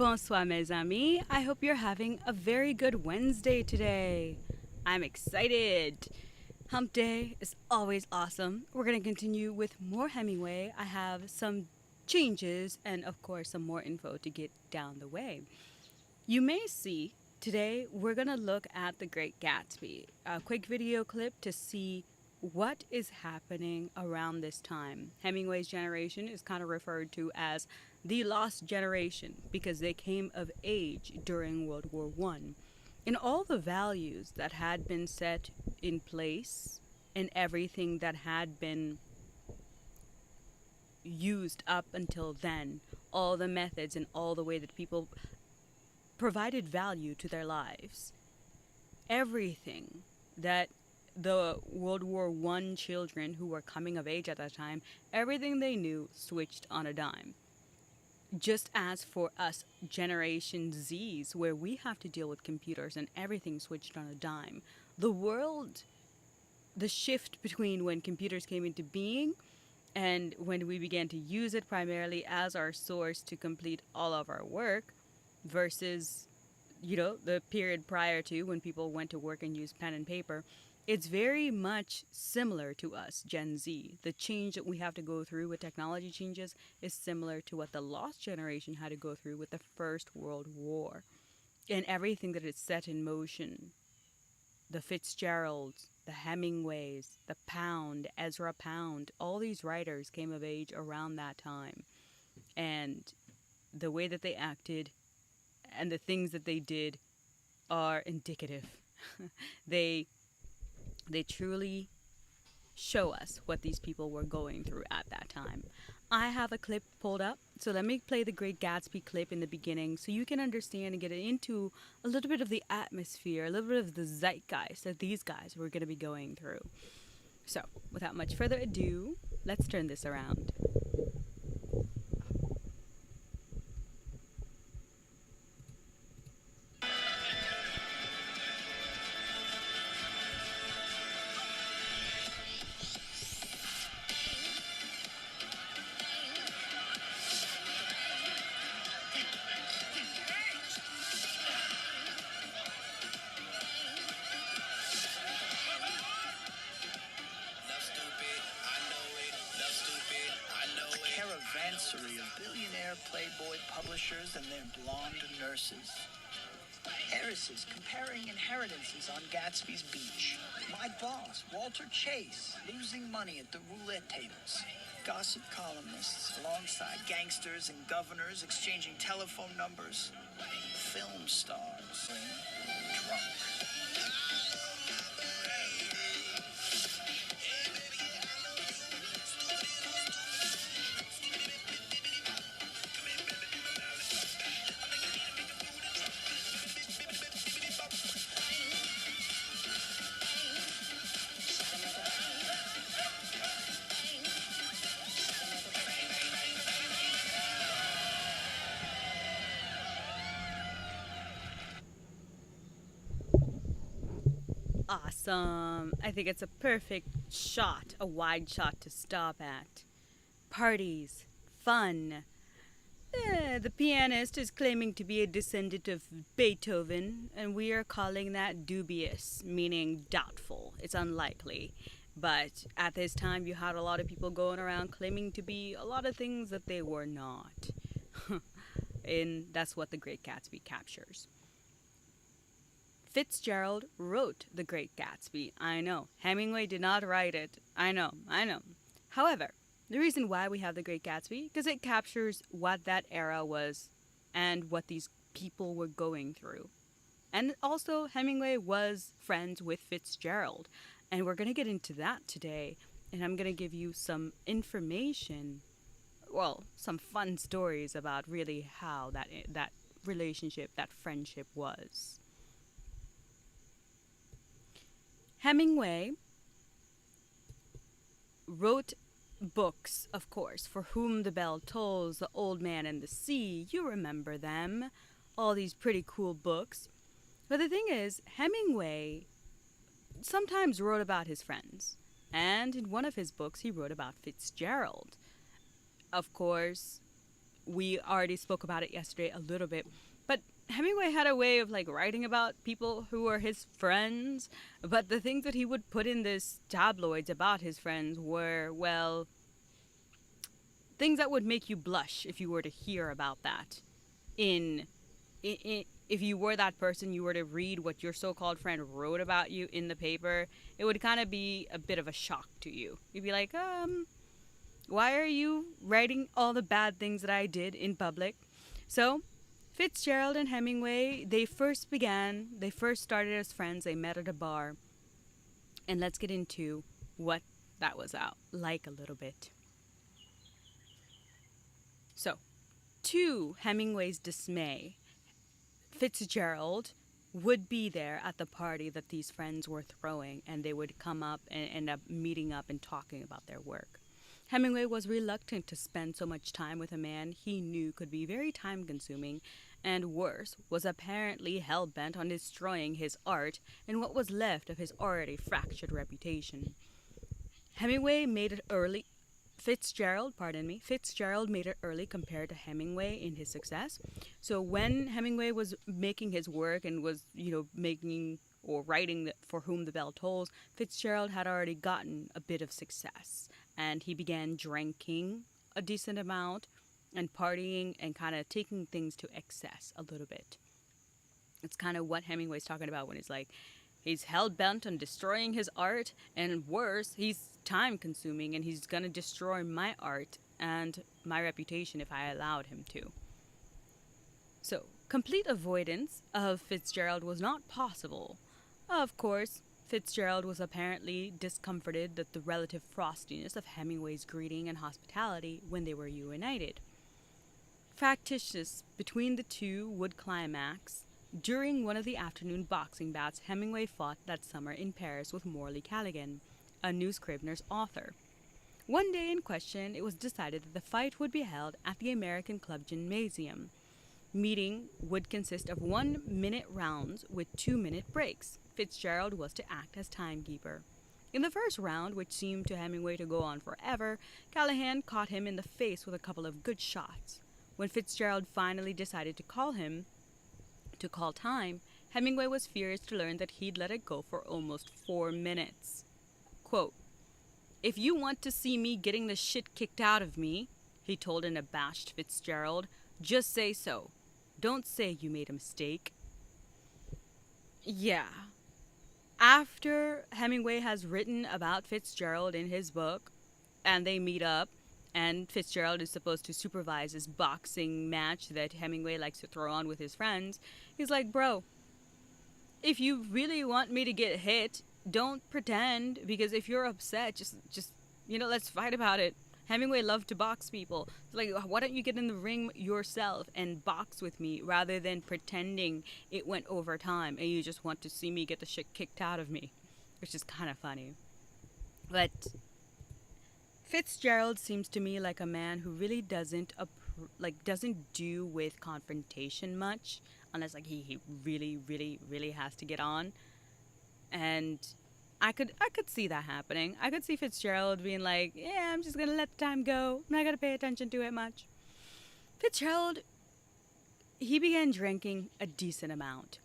Bonsoir, mes amis. I hope you're having a very good Wednesday today. I'm excited. Hump Day is always awesome. We're going to continue with more Hemingway. I have some changes and, of course, some more info to get down the way. You may see today we're going to look at The Great Gatsby, a quick video clip to see what is happening around this time. Hemingway's generation is kind of referred to as the lost generation because they came of age during World War One. And all the values that had been set in place and everything that had been used up until then, all the methods and all the way that people provided value to their lives, everything that the World War One children who were coming of age at that time, everything they knew switched on a dime. Just as for us Generation Zs, where we have to deal with computers and everything switched on a dime, the world, the shift between when computers came into being and when we began to use it primarily as our source to complete all of our work versus, the period prior to when people went to work and used pen and paper, it's very much similar to us, Gen Z. The change that we have to go through with technology changes is similar to what the lost generation had to go through with the First World War. And everything that is set in motion, the Fitzgeralds, the Hemingways, the Pound, Ezra Pound, all these writers came of age around that time. And the way that they acted and the things that they did are indicative. They truly show us what these people were going through at that time. I have a clip pulled up, so let me play the Great Gatsby clip in the beginning so you can understand and get into a little bit of the atmosphere, a little bit of the zeitgeist that these guys were going to be going through. So, without much further ado, let's turn this around. Of billionaire playboy publishers and their blonde nurses. Heiresses comparing inheritances on Gatsby's beach. My boss, Walter Chase, losing money at the roulette tables. Gossip columnists alongside gangsters and governors exchanging telephone numbers. Film stars drunk. Awesome. I think it's a perfect shot, a wide shot to stop at. Parties, fun. The pianist is claiming to be a descendant of Beethoven, and we are calling that dubious, meaning doubtful. It's unlikely. But at this time, you had a lot of people going around claiming to be a lot of things that they were not. And that's what The Great Gatsby captures. Fitzgerald wrote The Great Gatsby. I know. Hemingway did not write it. I know. However, the reason why we have The Great Gatsby, because it captures what that era was and what these people were going through. And also, Hemingway was friends with Fitzgerald. And we're going to get into that today. And I'm going to give you some information, some fun stories about really how that relationship, that friendship was. Hemingway wrote books, of course, For Whom the Bell Tolls, The Old Man and the Sea. You remember them. All these pretty cool books. But the thing is, Hemingway sometimes wrote about his friends. And in one of his books, he wrote about Fitzgerald. Of course, we already spoke about it yesterday a little bit. But Hemingway had a way of like writing about people who were his friends, but the things that he would put in this tabloids about his friends were, well, things that would make you blush if you were to hear about that. If you were that person, you were to read what your so-called friend wrote about you in the paper, it would kind of be a bit of a shock to you. You'd be like, why are you writing all the bad things that I did in public? So, Fitzgerald and Hemingway, they first started as friends, they met at a bar. And let's get into what that was like a little bit. So, to Hemingway's dismay, Fitzgerald would be there at the party that these friends were throwing, and they would come up and end up meeting up and talking about their work. Hemingway was reluctant to spend so much time with a man he knew could be very time-consuming, and worse, was apparently hell-bent on destroying his art and what was left of his already fractured reputation. Fitzgerald made it early compared to Hemingway in his success. So when Hemingway was making his work and was, making or writing For Whom the Bell Tolls, Fitzgerald had already gotten a bit of success. And he began drinking a decent amount and partying and kind of taking things to excess a little bit. It's kind of what Hemingway's talking about when he's like, he's hell-bent on destroying his art, and worse, he's time-consuming, and he's going to destroy my art and my reputation if I allowed him to. So, complete avoidance of Fitzgerald was not possible. Of course, Fitzgerald was apparently discomforted at the relative frostiness of Hemingway's greeting and hospitality when they were reunited. Factitious between the two would climax during one of the afternoon boxing bouts Hemingway fought that summer in Paris with Morley Callaghan, a New Scribner's author. One day in question, it was decided that the fight would be held at the American Club Gymnasium. Meeting would consist of 1-minute rounds with 2-minute breaks. Fitzgerald was to act as timekeeper. In the first round, which seemed to Hemingway to go on forever, Callaghan caught him in the face with a couple of good shots. When Fitzgerald finally decided to call time, Hemingway was furious to learn that he'd let it go for almost 4 minutes. Quote, "If you want to see me getting the shit kicked out of me," he told an abashed Fitzgerald, "just say so. Don't say you made a mistake." Yeah. After Hemingway has written about Fitzgerald in his book, and they meet up, and Fitzgerald is supposed to supervise this boxing match that Hemingway likes to throw on with his friends, he's like, bro, if you really want me to get hit, don't pretend, because if you're upset, just let's fight about it. Hemingway loved to box people. It's like, why don't you get in the ring yourself and box with me rather than pretending it went over time and you just want to see me get the shit kicked out of me, which is kind of funny. But Fitzgerald seems to me like a man who really doesn't do with confrontation much, unless like he really, really, really has to get on. And I could see that happening. I could see Fitzgerald being like, yeah, I'm just going to let the time go. I'm not going to pay attention to it much. Fitzgerald, he began drinking a decent amount.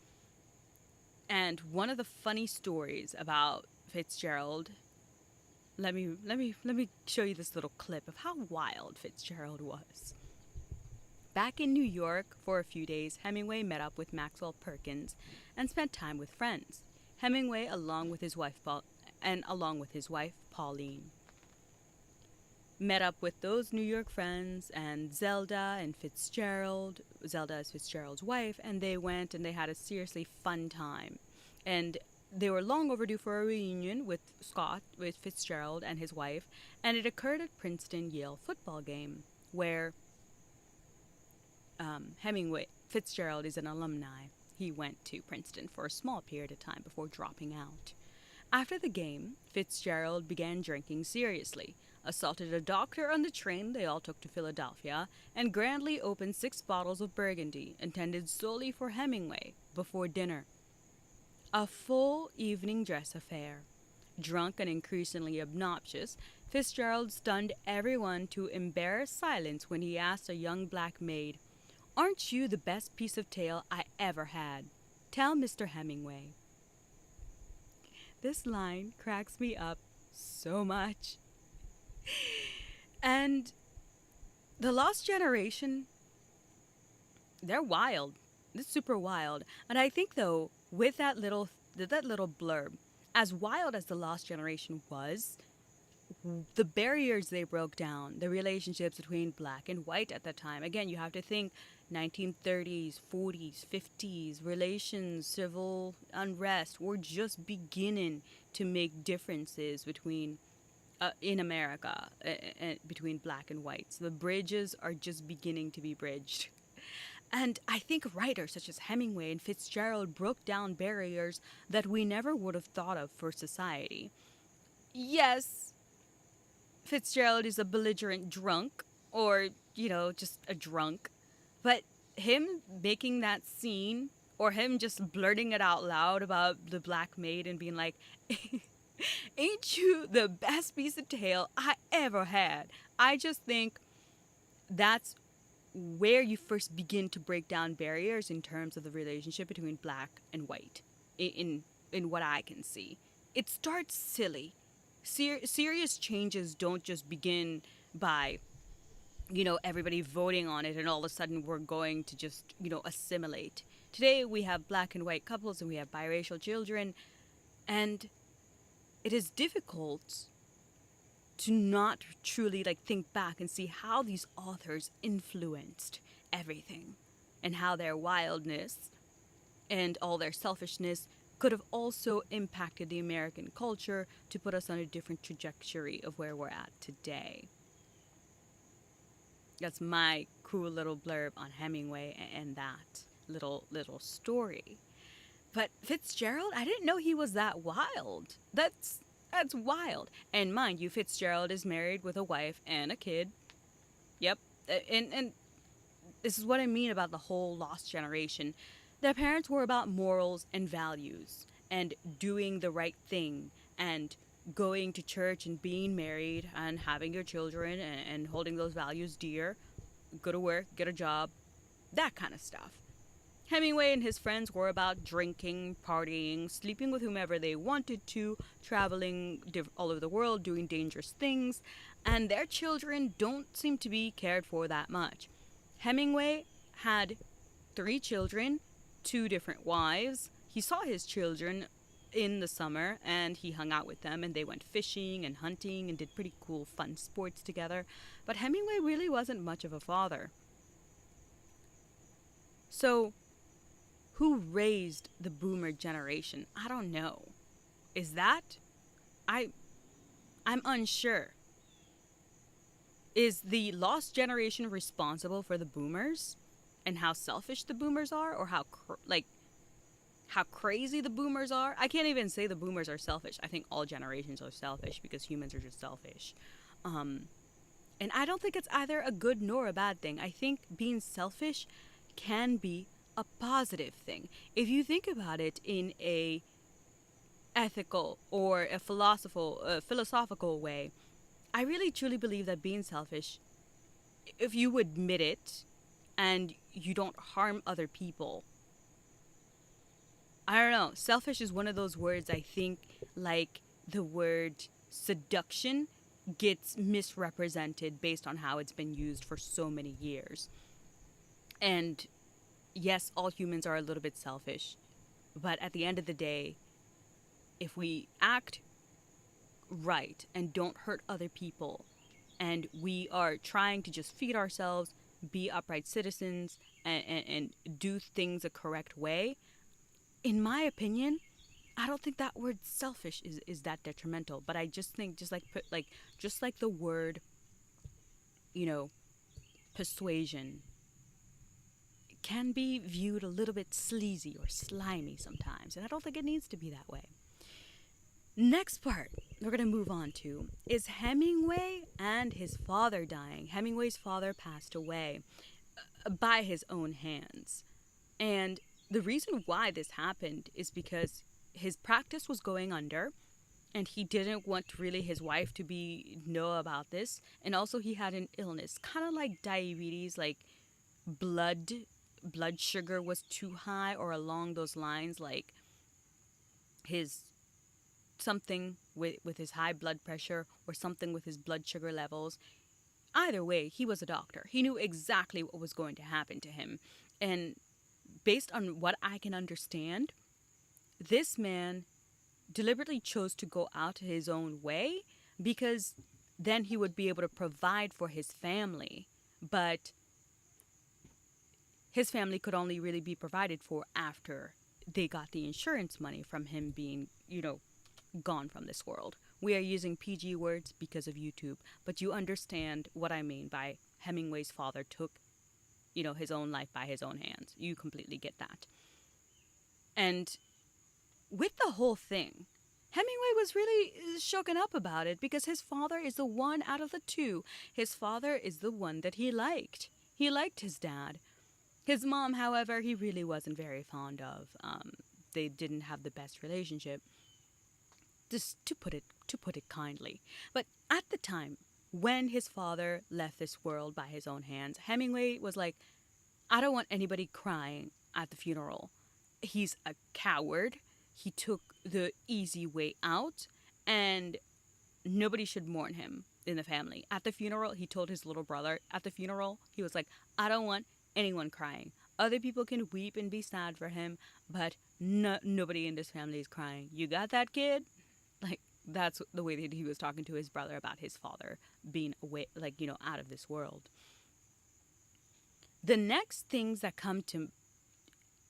And one of the funny stories about Fitzgerald, let me show you this little clip of how wild Fitzgerald was. Back in New York for a few days, Hemingway met up with Maxwell Perkins and spent time with friends. Hemingway along with his wife Pauline met up with those New York friends and Zelda and Fitzgerald. Zelda is Fitzgerald's wife, and they went and they had a seriously fun time. And they were long overdue for a reunion with Fitzgerald and his wife, and it occurred at Princeton-Yale football game, where Fitzgerald is an alumni. He went to Princeton for a small period of time before dropping out. After the game, Fitzgerald began drinking seriously, assaulted a doctor on the train they all took to Philadelphia, and grandly opened 6 bottles of Burgundy, intended solely for Hemingway, before dinner. A full evening dress affair. drunk and increasingly obnoxious, Fitzgerald stunned everyone to embarrassed silence when he asked a young black maid, "Aren't you the best piece of tail I ever had? Tell Mr. Hemingway." This line cracks me up so much. And the Lost Generation, they're wild. They're super wild. And I think though, with that little blurb, as wild as the Lost Generation was, the barriers they broke down, the relationships between black and white at that time. Again, you have to think 1930s, 40s, 50s, relations, civil unrest were just beginning to make differences between in America between black and whites. The bridges are just beginning to be bridged. And I think writers such as Hemingway and Fitzgerald broke down barriers that we never would have thought of for society. Yes, Fitzgerald is a belligerent drunk, or, just a drunk. But him making that scene, or him just blurting it out loud about the black maid and being like, "Ain't you the best piece of tail I ever had?" I just think that's where you first begin to break down barriers in terms of the relationship between black and white, in what I can see. It starts silly. Serious changes don't just begin by, everybody voting on it and all of a sudden we're going to just, assimilate. Today we have black and white couples and we have biracial children, and it is difficult to not truly think back and see how these authors influenced everything, and how their wildness and all their selfishness could have also impacted the American culture to put us on a different trajectory of where we're at today. That's my cool little blurb on Hemingway and that little story. But Fitzgerald, I didn't know he was that wild. That's wild. And mind you, Fitzgerald is married with a wife and a kid. Yep. And this is what I mean about the whole Lost Generation. Their parents were about morals and values and doing the right thing and going to church and being married and having your children and holding those values dear. Go to work, get a job, that kind of stuff. Hemingway and his friends were about drinking, partying, sleeping with whomever they wanted to, traveling all over the world, doing dangerous things, and their children don't seem to be cared for that much. Hemingway had 3 children, 2 different wives. He saw his children in the summer and he hung out with them and they went fishing and hunting and did pretty cool, fun sports together. But Hemingway really wasn't much of a father. So, who raised the boomer generation? I don't know. Is that? I'm unsure. Is the lost generation responsible for the boomers and how selfish the boomers are, or how crazy the boomers are? I can't even say the boomers are selfish. I think all generations are selfish because humans are just selfish. And I don't think it's either a good nor a bad thing. I think being selfish can be a positive thing. If you think about it in a ethical or a philosophical way, I really truly believe that being selfish, if you admit it and you don't harm other people, I don't know, selfish is one of those words I think, like the word seduction, gets misrepresented based on how it's been used for so many years. And yes, all humans are a little bit selfish, but at the end of the day, if we act right and don't hurt other people, and we are trying to just feed ourselves, be upright citizens, and do things a correct way, in my opinion, I don't think that word selfish is that detrimental. But I just think just like the word, persuasion can be viewed a little bit sleazy or slimy sometimes, and I don't think it needs to be that way. Next part we're going to move on to is Hemingway and his father dying. Hemingway's father passed away by his own hands. And the reason why this happened is because his practice was going under and he didn't want really his wife to be know about this. And also he had an illness, kind of like diabetes, like blood blood sugar was too high, or along those lines, like his something with his high blood pressure, or something with his blood sugar levels. Either way, he was a doctor. He knew exactly what was going to happen to him. And based on what I can understand, this man deliberately chose to go out his own way because then he would be able to provide for his family. But his family could only really be provided for after they got the insurance money from him being, gone from this world. We are using PG words because of YouTube, but you understand what I mean by Hemingway's father took, his own life by his own hands. You completely get that. And with the whole thing, Hemingway was really shooken up about it because his father is the one out of the two. His father is the one that he liked. He liked his dad. His mom, however, he really wasn't very fond of. They didn't have the best relationship, just to put it kindly. But at the time when his father left this world by his own hands, Hemingway was like, I don't want anybody crying at the funeral. He's a coward. He took the easy way out, and nobody should mourn him in the family. At the funeral, he told his little brother, he was like, I don't want anyone crying. Other people can weep and be sad for him, but nobody in this family is crying. You got that, kid? Like, that's the way that he was talking to his brother about his father being away, out of this world. The next things that come to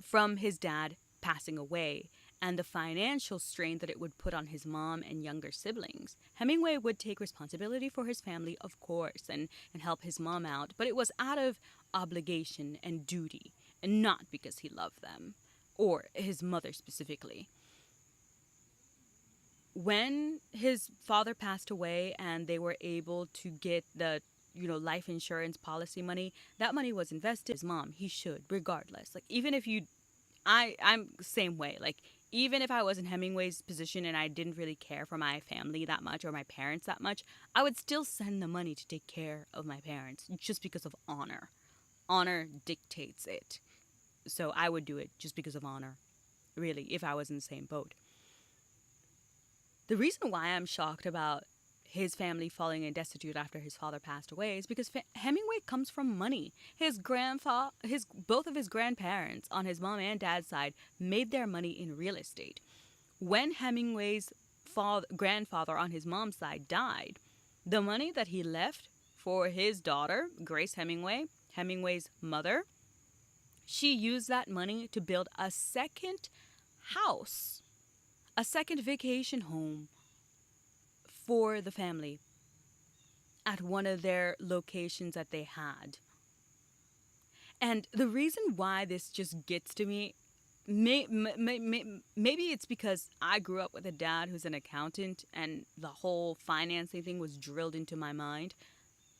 from his dad passing away and the financial strain that it would put on his mom and younger siblings, Hemingway would take responsibility for his family, of course, and help his mom out, but it was out of obligation and duty, and not because he loved them, or his mother specifically. When his father passed away and they were able to get the life insurance policy money, that money was invested in his mom. He should, regardless. Like, even if I'm the same way. Like, even if I was in Hemingway's position and I didn't really care for my family that much or my parents that much, I would still send the money to take care of my parents just because of honor. Honor dictates it. So I would do it just because of honor, really, if I was in the same boat. The reason why I'm shocked about his family falling in destitute after his father passed away is because Hemingway comes from money. Both of his grandparents on his mom and dad's side made their money in real estate. When Hemingway's grandfather on his mom's side died, the money that he left for his daughter, Grace Hemingway, Hemingway's mother, she used that money to build a second house, a second vacation home for the family at one of their locations that they had. And the reason why this just gets to me, maybe it's because I grew up with a dad who's an accountant and the whole financing thing was drilled into my mind.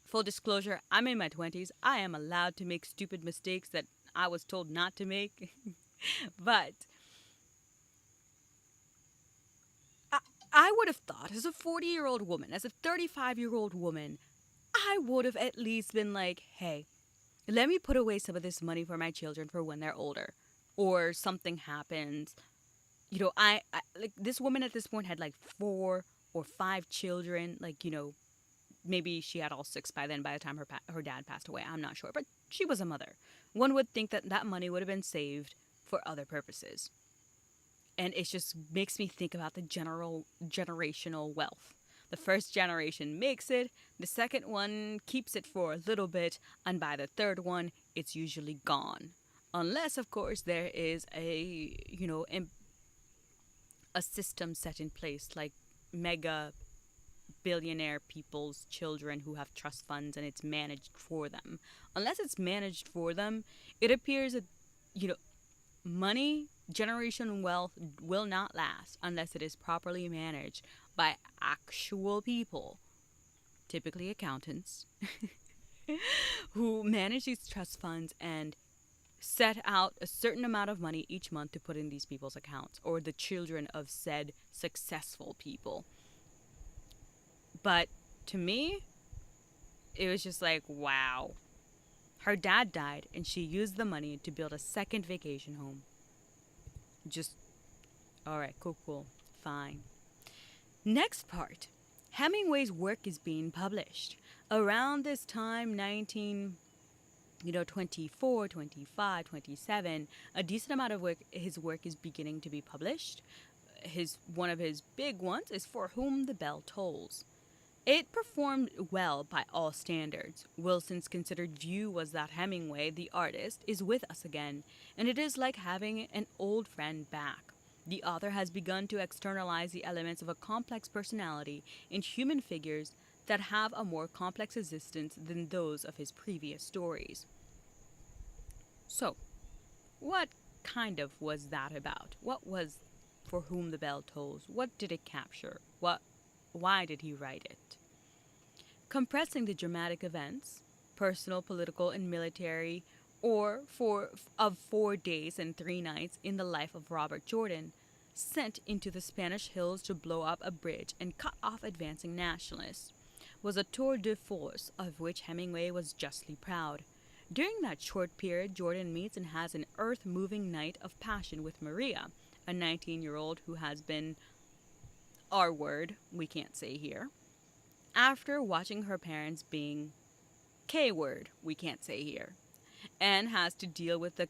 Full disclosure, I'm in my 20s. I am allowed to make stupid mistakes that I was told not to make. But I would have thought, as a 40-year-old woman, as a 35-year-old woman, I would have at least been like, hey, let me put away some of this money for my children for when they're older, or something happens. I like, this woman at this point had like 4 or 5 children. Like, maybe she had all 6 by then, by the time her dad passed away. I'm not sure, but she was a mother. One would think that that money would have been saved for other purposes. And it just makes me think about the generational wealth. The first generation makes it, the second one keeps it for a little bit, and by the third one, it's usually gone. Unless, of course, there is a system set in place, like mega billionaire people's children who have trust funds and it's managed for them. Unless it's managed for them, it appears that, money, generational wealth will not last unless it is properly managed by actual people, typically accountants, who manage these trust funds and set out a certain amount of money each month to put in these people's accounts, or the children of said successful people. But to me, it was just like, wow. Her dad died, and she used the money to build a second vacation home. Just, all right, cool, fine. Next part. Hemingway's work is being published. Around this time, 24, 25, 27, a decent amount of his work is beginning to be published. One of his big ones is For Whom the Bell Tolls. It performed well by all standards. Wilson's considered view was that Hemingway, the artist, is with us again, and it is like having an old friend back. The author has begun to externalize the elements of a complex personality in human figures that have a more complex existence than those of his previous stories. So, what kind of was that about? What was For Whom the Bell Tolls? What did it capture? Why did he write it? Compressing the dramatic events, personal, political, and military, of 4 days and 3 nights in the life of Robert Jordan, sent into the Spanish hills to blow up a bridge and cut off advancing nationalists, was a tour de force of which Hemingway was justly proud. During that short period, Jordan meets and has an earth-moving night of passion with Maria, a 19-year-old who has been R word we can't say here, after watching her parents being K word we can't say here, and has to deal with the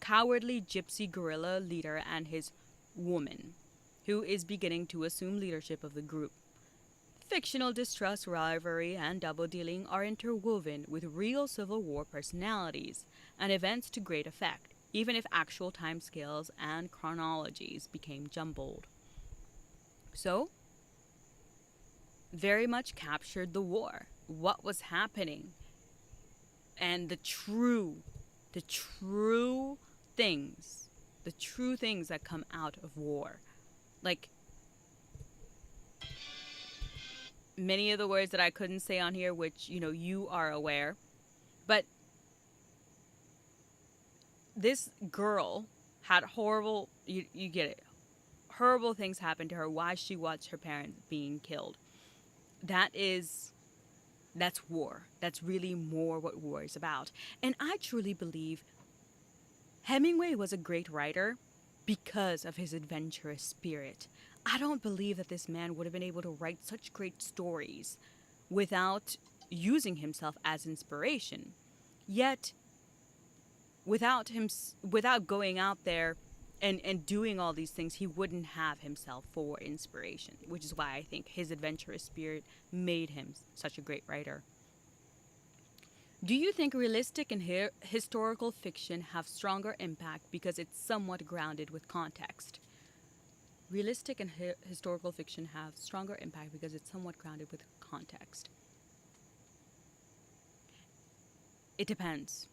cowardly gypsy guerrilla leader and his woman, who is beginning to assume leadership of the group. Fictional distrust, rivalry, and double-dealing are interwoven with real Civil War personalities and events to great effect, even if actual timescales and chronologies became jumbled. So, very much captured the war, what was happening, and the true things, that come out of war. Like, many of the words that I couldn't say on here, which, you are aware, but this girl had horrible, you get it, horrible things happen to her while she watched her parents being killed. That's war. That's really more what war is about. And I truly believe Hemingway was a great writer because of his adventurous spirit. I don't believe that this man would have been able to write such great stories without using himself as inspiration. Yet, without going out there and doing all these things, he wouldn't have himself for inspiration, which is why I think his adventurous spirit made him such a great writer. Do you think realistic and historical fiction have stronger impact because it's somewhat grounded with context? Realistic and historical fiction have stronger impact because it's somewhat grounded with context. It depends.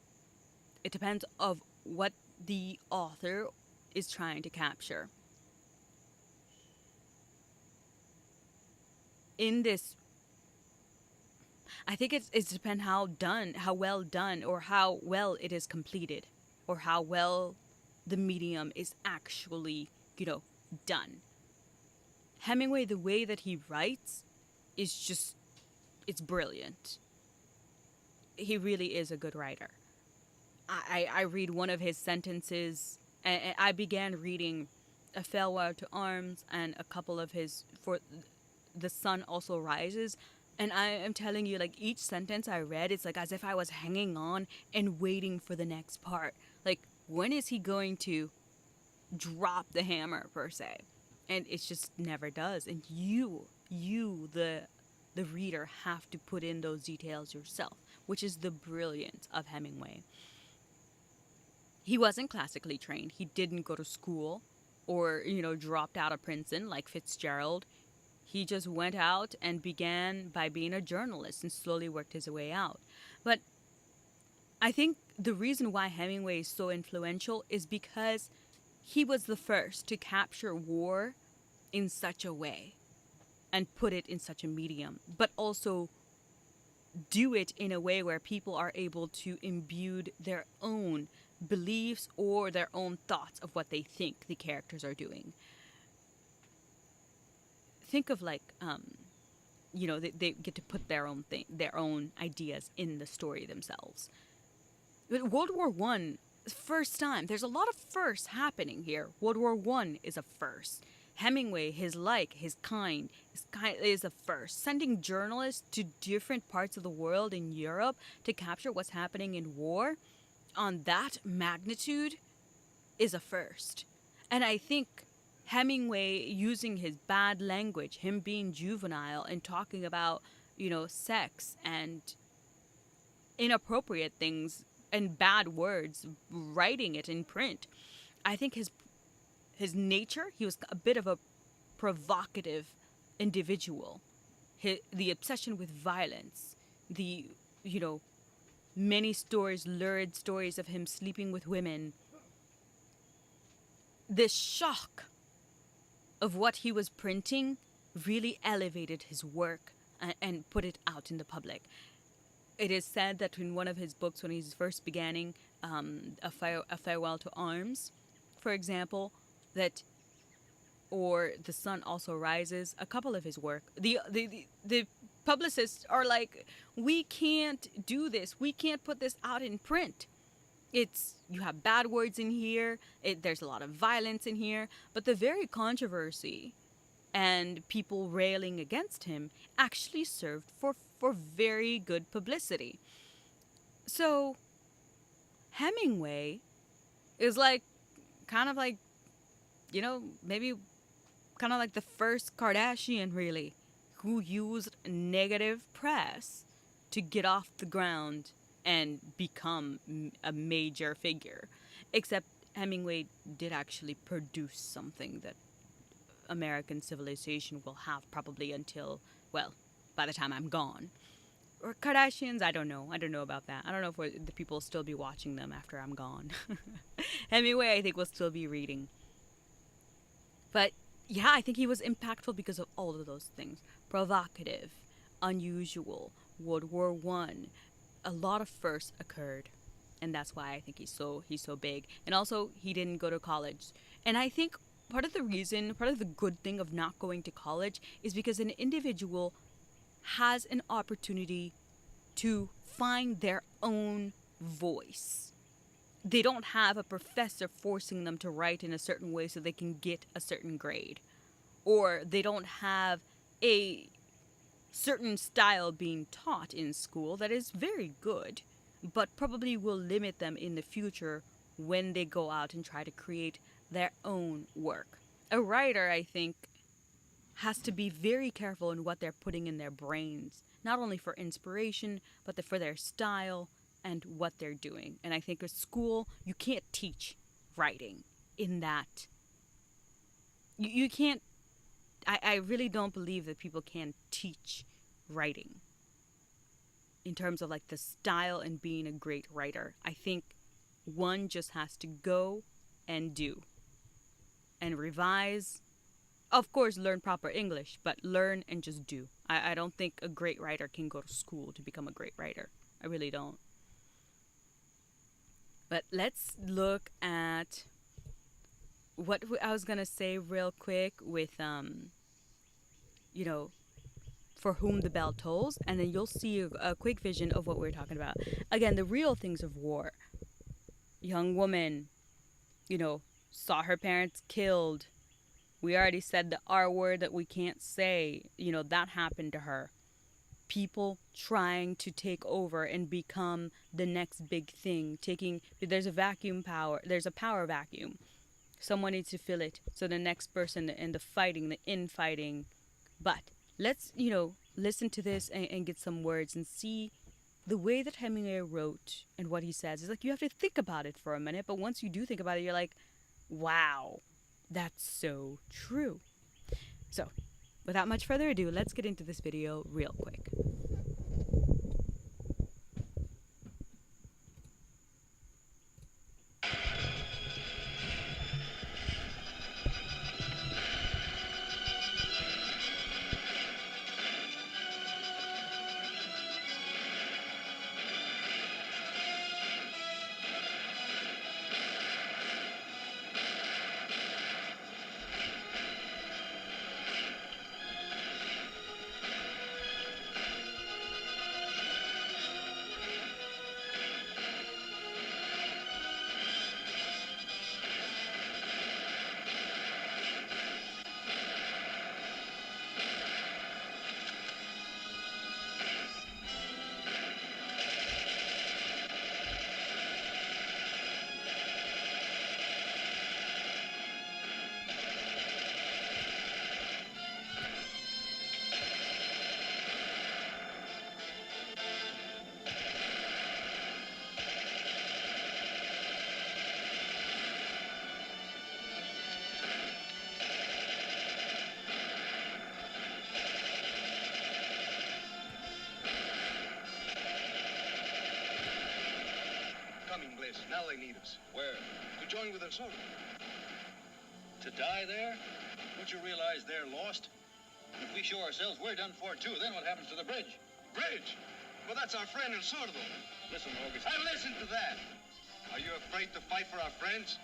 It depends of what the author is trying to capture. In this, I think it depends how well done, or how well it is completed, or how well the medium is actually, done. Hemingway, the way that he writes is just, it's brilliant. He really is a good writer. I read one of his sentences, and I began reading A Farewell to Arms and a couple of his, For the Sun Also Rises, and I am telling you, like, each sentence I read, it's like as if I was hanging on and waiting for the next part. Like, when is he going to drop the hammer, per se? And it just never does. And you, the reader, have to put in those details yourself, which is the brilliance of Hemingway. He wasn't classically trained. He didn't go to school or, dropped out of Princeton like Fitzgerald. He just went out and began by being a journalist and slowly worked his way out. But I think the reason why Hemingway is so influential is because he was the first to capture war in such a way and put it in such a medium, but also do it in a way where people are able to imbue their own beliefs or their own thoughts of what they think the characters are doing. Think of they get to put their own ideas in the story themselves. But World War One, first time. There's a lot of firsts happening here. World War One is a first. Hemingway, his kind is a first. Sending journalists to different parts of the world in Europe to capture what's happening in war on that magnitude is a first. And I think Hemingway using his bad language, him being juvenile and talking about, sex and inappropriate things and bad words, writing it in print. I think his nature, he was a bit of a provocative individual. The obsession with violence, the, many stories, lurid stories of him sleeping with women. The shock of what he was printing really elevated his work and put it out in the public. It is said that in one of his books, when he's first beginning, a Farewell to Arms, for example, or The Sun Also Rises, a couple of his work, the publicists are like, we can't do this. We can't put this out in print. You have bad words in here. There's a lot of violence in here. But the very controversy and people railing against him actually served for very good publicity. So Hemingway is kind of like, maybe kind of like the first Kardashian, really, who used negative press to get off the ground and become a major figure. Except Hemingway did actually produce something that American civilization will have probably until, by the time I'm gone. Or Kardashians, I don't know. I don't know about that. I don't know if the people will still be watching them after I'm gone. Hemingway, I think, will still be reading. But yeah, I think he was impactful because of all of those things. Provocative, unusual, World War One. A lot of firsts occurred. And that's why I think he's so big. And also, he didn't go to college. And I think part of the good thing of not going to college is because an individual has an opportunity to find their own voice. They don't have a professor forcing them to write in a certain way so they can get a certain grade. Or they don't have a certain style being taught in school that is very good, but probably will limit them in the future when they go out and try to create their own work. A writer, I think, has to be very careful in what they're putting in their brains, not only for inspiration, but for their style and what they're doing. And I think at school, you can't teach writing in that. You can't, I really don't believe that people can teach writing in terms of the style and being a great writer. I think one just has to go and do and revise. Of course, learn proper English, but learn and just do. I don't think a great writer can go to school to become a great writer. I really don't. But let's look at what I was going to say real quick with, For Whom the Bell Tolls, and then you'll see a quick vision of what we're talking about. Again, the real things of war. Young woman, saw her parents killed. We already said the R word that we can't say. That happened to her. People trying to take over and become the next big thing. There's a power vacuum. Someone needs to fill it. So the next person and the infighting. But let's, listen to this and get some words and see the way that Hemingway wrote and what he says. It's you have to think about it for a minute. But once you do think about it, you're like, wow, that's so true. So, without much further ado, let's get into this video real quick. coming, Bliss. Now they need us. Where? To join with us, sort of. To die there? Don't you realize they're lost? If we show ourselves, we're done for too. Then what happens to the bridge? Bridge? Well, that's our friend El Sordo. Listen, August. I listen to that. Are you afraid to fight for our friends?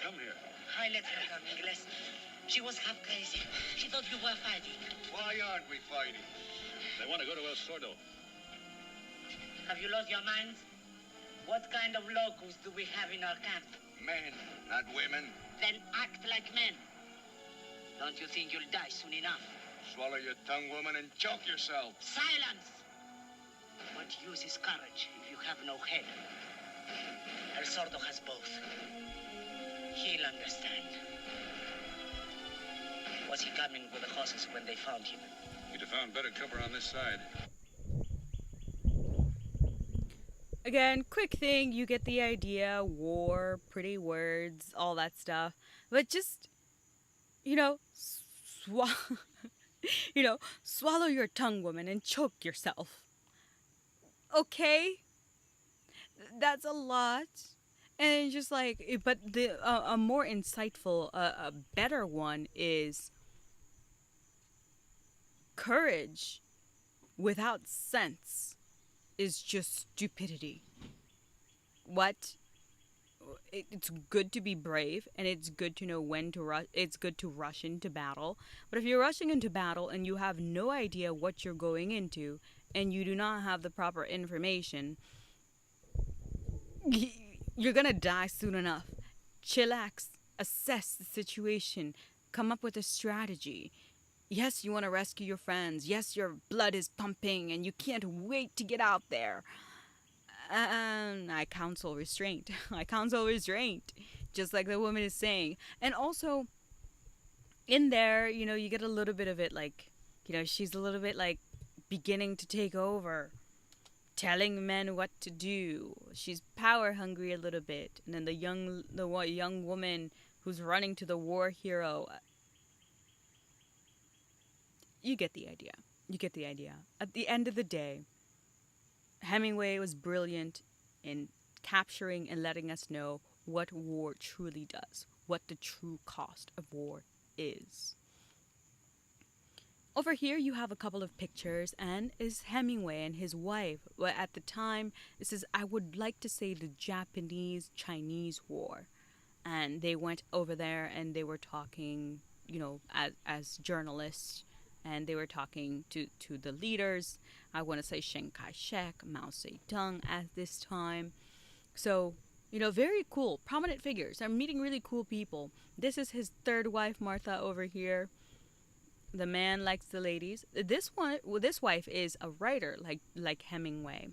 Come here. I let her come, Ingles. She was half crazy. She thought you were fighting. Why aren't we fighting? They want to go to El Sordo. Have you lost your minds? What kind of locals do we have in our camp? Men, not women. Then act like men. Don't you think you'll die soon enough? Swallow your tongue, woman, and choke yourself. Silence! What use is courage if you have no head? El Sordo has both. He'll understand. Was he coming with the horses when they found him? You'd have found better cover on this side. Again, quick thing, you get the idea. War, pretty words, all that stuff. But just, swallow your tongue, woman, and choke yourself. Okay? That's a lot. And just but a more insightful, a better one is courage without sense is just stupidity. What? It's good to be brave, and it's good to know when to rush. It's good to rush into battle. But if you're rushing into battle and you have no idea what you're going into, and you do not have the proper information, you're gonna die soon enough. Chillax, assess the situation, come up with a strategy. Yes, you want to rescue your friends. Yes, your blood is pumping and you can't wait to get out there. I counsel restraint. I counsel restraint, just like the woman is saying. And also, in there, you get a little bit of it she's a little bit beginning to take over, telling men what to do. She's power hungry a little bit. And then the young woman who's running to the war hero. You get the idea. You get the idea. At the end of the day, Hemingway was brilliant in capturing and letting us know what war truly does, what the true cost of war is. Over here you have a couple of pictures, and is Hemingway and his wife. Well, at the time, this is, I would like to say, the Japanese-Chinese war. And they went over there and they were talking, as journalists, and they were talking to the leaders. I want to say Chiang Kai-shek, Mao Zedong at this time. So, very cool, prominent figures. I'm meeting really cool people. This is his third wife, Martha, over here. The man likes the ladies. This wife is a writer, like Hemingway,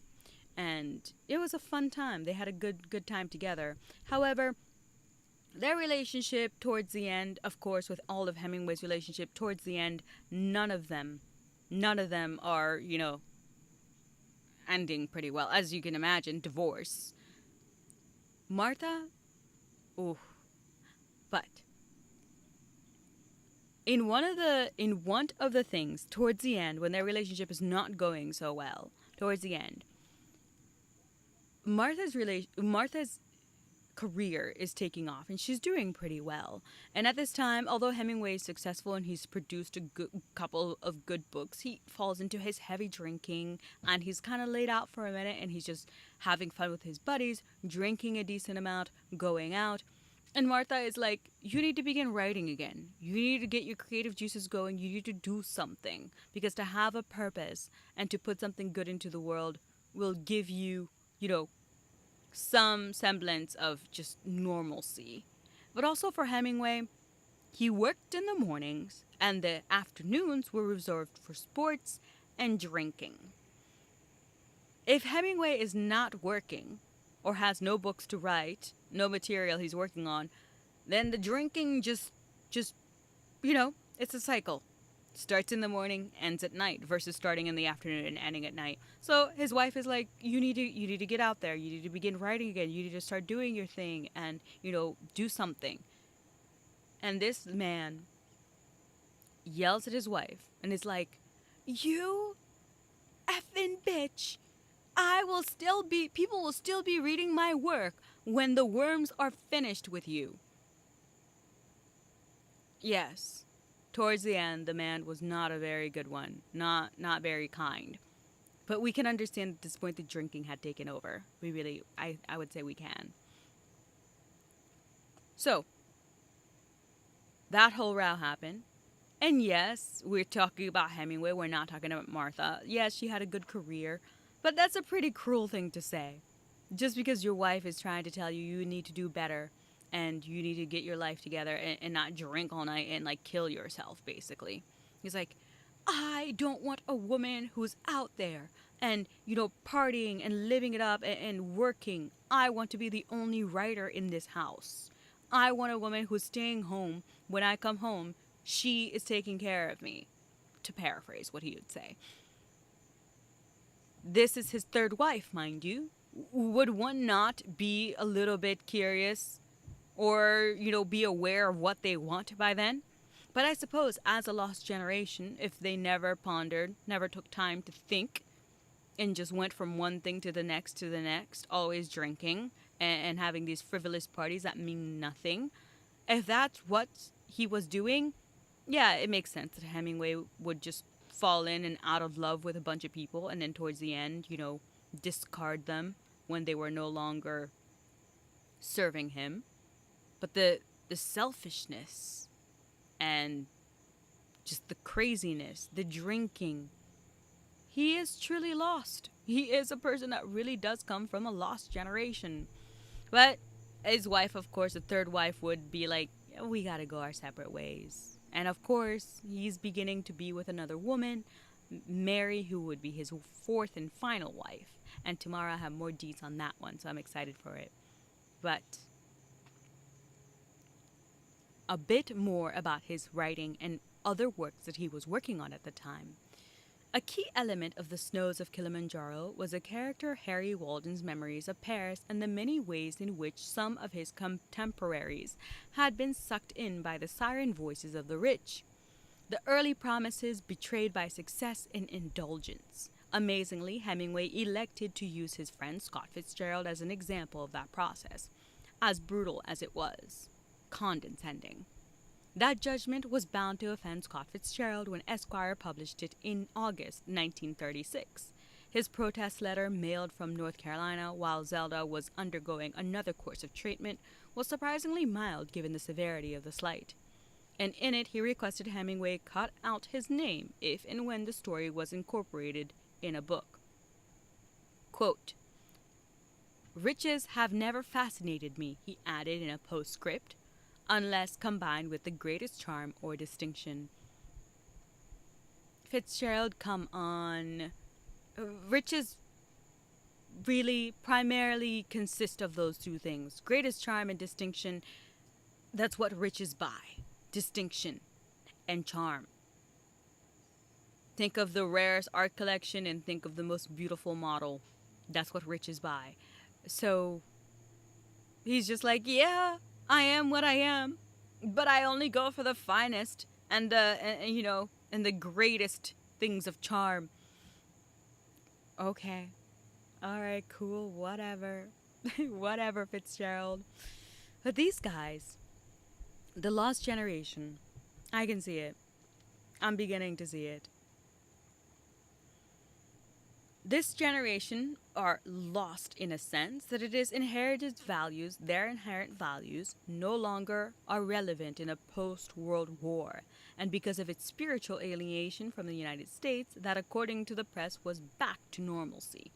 and it was a fun time. They had a good time together. However, their relationship towards the end, of course, with all of Hemingway's relationship towards the end, none of them are ending pretty well, as you can imagine. Divorce. Martha, ooh, but. In one of the things towards the end, when their relationship is not going so well, towards the end, Martha's career is taking off, and she's doing pretty well. And at this time, although Hemingway is successful and he's produced a couple of good books, he falls into his heavy drinking, and he's kind of laid out for a minute, and he's just having fun with his buddies, drinking a decent amount, going out. And Martha is like, you need to begin writing again. You need to get your creative juices going. You need to do something. Because to have a purpose and to put something good into the world will give you, some semblance of just normalcy. But also for Hemingway, he worked in the mornings and the afternoons were reserved for sports and drinking. If Hemingway is not working, or has no books to write, no material he's working on, then the drinking just, it's a cycle. Starts in the morning, ends at night, versus starting in the afternoon and ending at night. So his wife is like, you need to get out there. You need to begin writing again. You need to start doing your thing and, do something. And this man yells at his wife and is like, you effing bitch. People will still be reading my work when the worms are finished with you. Yes. Towards the end, the man was not a very good one. Not very kind. But we can understand at this point the drinking had taken over. I would say we can. So, that whole row happened. And yes, we're talking about Hemingway. We're not talking about Martha. Yes, she had a good career. But that's a pretty cruel thing to say. Just because your wife is trying to tell you you need to do better and you need to get your life together and not drink all night and, kill yourself, basically. He's like, I don't want a woman who's out there and, partying and living it up and working. I want to be the only writer in this house. I want a woman who's staying home. When I come home, she is taking care of me. To paraphrase what he would say. This is his third wife, mind you. Would one not be a little bit curious or, be aware of what they want by then? But I suppose as a lost generation, if they never pondered, never took time to think, and just went from one thing to the next, always drinking and having these frivolous parties that mean nothing, if that's what he was doing, yeah, it makes sense that Hemingway would just fall in and out of love with a bunch of people and then towards the end, discard them when they were no longer serving him. But the selfishness and just the craziness, the drinking, he is truly lost. He is a person that really does come from a lost generation. But his wife, of course, the third wife, would be like, we gotta go our separate ways. And of course, he's beginning to be with another woman, Mary, who would be his fourth and final wife. And tomorrow I have more deets on that one, so I'm excited for it. But a bit more about his writing and other works that he was working on at the time. A key element of The Snows of Kilimanjaro was a character Harry Walden's memories of Paris and the many ways in which some of his contemporaries had been sucked in by the siren voices of the rich. The early promises betrayed by success and indulgence. Amazingly, Hemingway elected to use his friend Scott Fitzgerald as an example of that process, as brutal as it was condescending. That judgment was bound to offend Scott Fitzgerald when Esquire published it in August 1936. His protest letter, mailed from North Carolina while Zelda was undergoing another course of treatment, was surprisingly mild given the severity of the slight. And in it he requested Hemingway cut out his name if and when the story was incorporated in a book. Quote, "Riches have never fascinated me," he added in a postscript, "unless combined with the greatest charm or distinction." Fitzgerald, come on. Riches really primarily consist of those two things. Greatest charm and distinction, that's what riches buy. Distinction and charm. Think of the rarest art collection and think of the most beautiful model. That's what riches buy. So he's just like, yeah, I am what I am, but I only go for the finest and the greatest things of charm. Okay. All right, cool, whatever. Whatever, Fitzgerald. But these guys, the lost generation, I can see it. I'm beginning to see it. This generation are lost in a sense that it is inherited values, their inherent values, no longer are relevant in a post-World War, and because of its spiritual alienation from the United States, that according to the press was back to normalcy.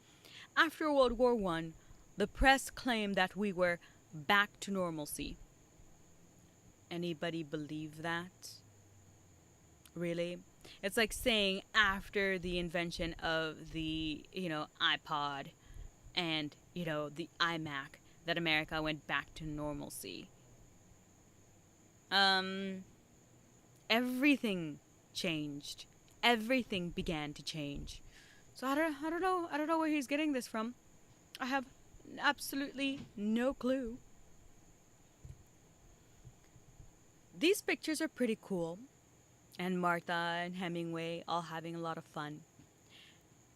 After World War I, the press claimed that we were back to normalcy. Anybody believe that? Really? It's like saying after the invention of the, iPod and, the iMac, that America went back to normalcy. Um, Everything changed. Everything began to change. So I don't know. I don't know where he's getting this from. I have absolutely no clue. These pictures are pretty cool, and Martha and Hemingway all having a lot of fun.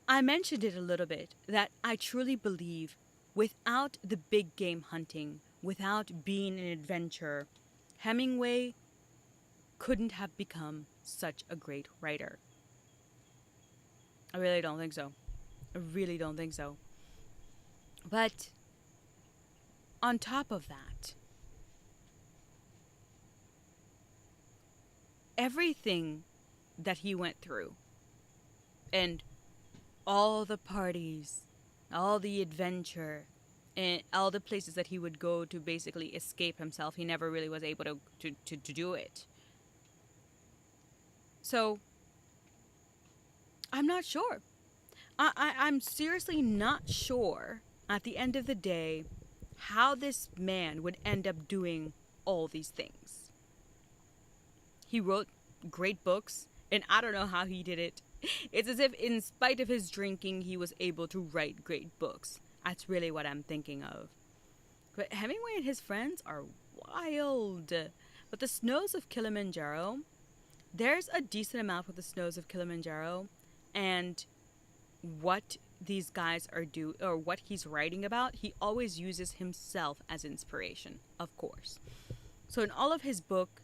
I mentioned it a little bit that I truly believe without the big game hunting, without being an adventurer, Hemingway couldn't have become such a great writer. I really don't think so. I really don't think so. But on top of that, everything that he went through and all the parties, all the adventure, and all the places that he would go to basically escape himself, he never really was able to do it. So, I'm not sure. I'm seriously not sure at the end of the day how this man would end up doing all these things. He wrote great books, and I don't know how he did it. It's as if, in spite of his drinking, he was able to write great books. That's really what I'm thinking of. But Hemingway and his friends are wild. But the snows of Kilimanjaro, there's a decent amount with the snows of Kilimanjaro, and what these guys are or what he's writing about, he always uses himself as inspiration, of course. So in all of his book,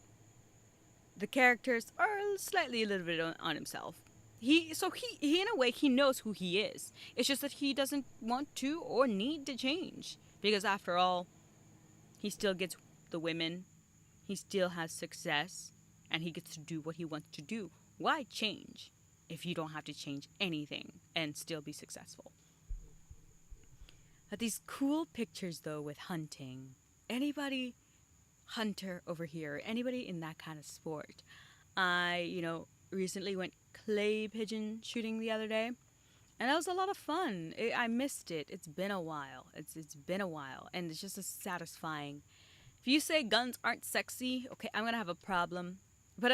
the characters are slightly a little bit on himself. He in a way, he knows who he is. It's just that he doesn't want to or need to change, because after all, he still gets the women, he still has success, and he gets to do what he wants to do. Why change if you don't have to change anything and still be successful? But these cool pictures, though, with hunting. Anybody hunter over here, anybody in that kind of sport? I, recently went clay pigeon shooting the other day, and that was a lot of fun. I missed it. It's been a while. It's been a while, and it's just as satisfying. If you say guns aren't sexy, okay, I'm gonna have a problem. But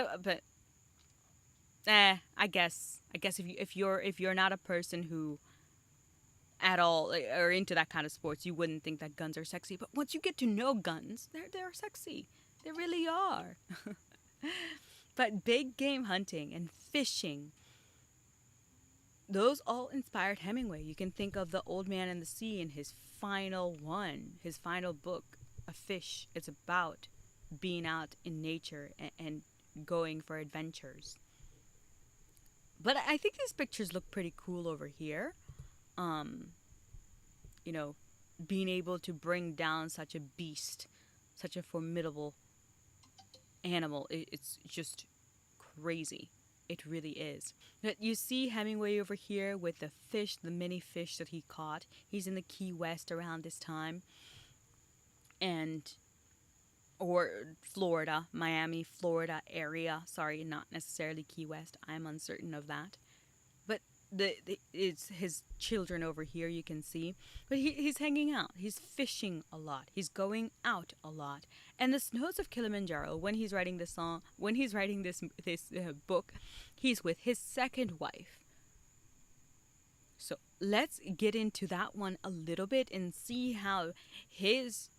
I guess if you're not a person who at all are into that kind of sports, you wouldn't think that guns are sexy. But once you get to know guns, they're sexy. They really are. But big game hunting and fishing, those all inspired Hemingway. You can think of The Old Man and the Sea in his final book, A Fish. It's about being out in nature and going for adventures. But I think these pictures look pretty cool over here. Being able to bring down such a beast, such a formidable animal, it's just crazy. It really is. But you see Hemingway over here with the fish, the many fish that he caught. He's in the Key West around this time. Or Florida, Miami, Florida area. Sorry, not necessarily Key West. I'm uncertain of that. But it's his children over here, you can see. But he's hanging out. He's fishing a lot. He's going out a lot. And the snows of Kilimanjaro, when he's writing this book, he's with his second wife. So let's get into that one a little bit and see how his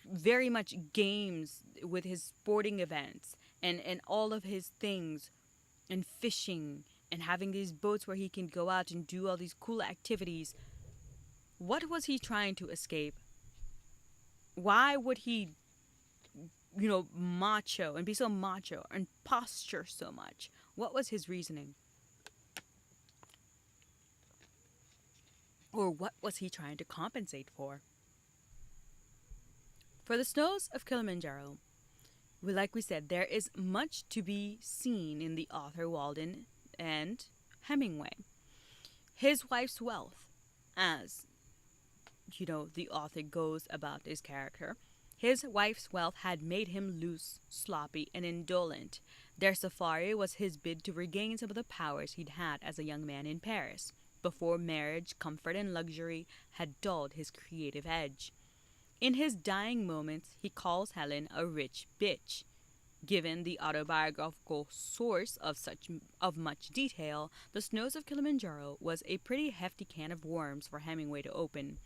very much games with his sporting events and all of his things and fishing and having these boats where he can go out and do all these cool activities. What was he trying to escape? Why would he, macho and be so macho and posture so much? What was his reasoning? Or what was he trying to compensate for? For the snows of Kilimanjaro, like we said, there is much to be seen in the author Walden and Hemingway. His wife's wealth, as the author goes about his character, His wife's wealth had made him loose, sloppy, and indolent. Their safari was his bid to regain some of the powers he'd had as a young man in Paris. Before marriage, comfort and luxury had dulled his creative edge. In his dying moments, he calls Helen a rich bitch. Given the autobiographical source of much detail, The Snows of Kilimanjaro was a pretty hefty can of worms for Hemingway to open.